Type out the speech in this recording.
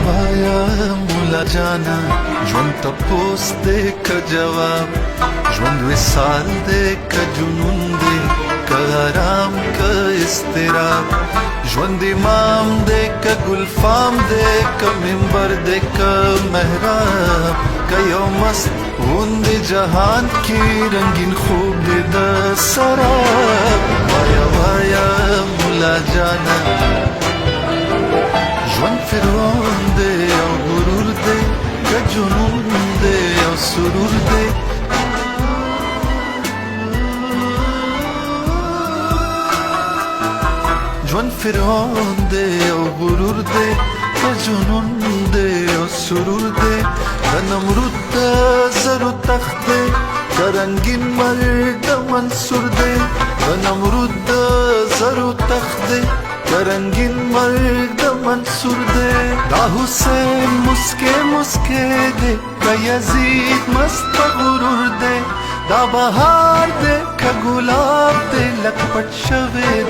وایا مولا جانا ژوند تپوس دې که جواب ژوند وصال دې که جنون دې که آرام که اضطراب ژوند امام دې که ګلفام دې که منبر دې که محراب که یو مست غوند جهان کې رنگین خوب دې د سراب وایا وایا مولا جانا ژوند فرعون دې او غرور دې که جنون دې او سرور دې ژوند فرعون دې او غرور دې که جنون دې او سرور دې د نمرود د زرو تخت دې که رنگین مرد منصور دې د نمرود د زرو تخت دې که رنگین مرد منصور دے دا حسین مسکے مسکے دے کا یزید مست غرور دے دا بہار دے کا گلاب دے لک پٹ شوے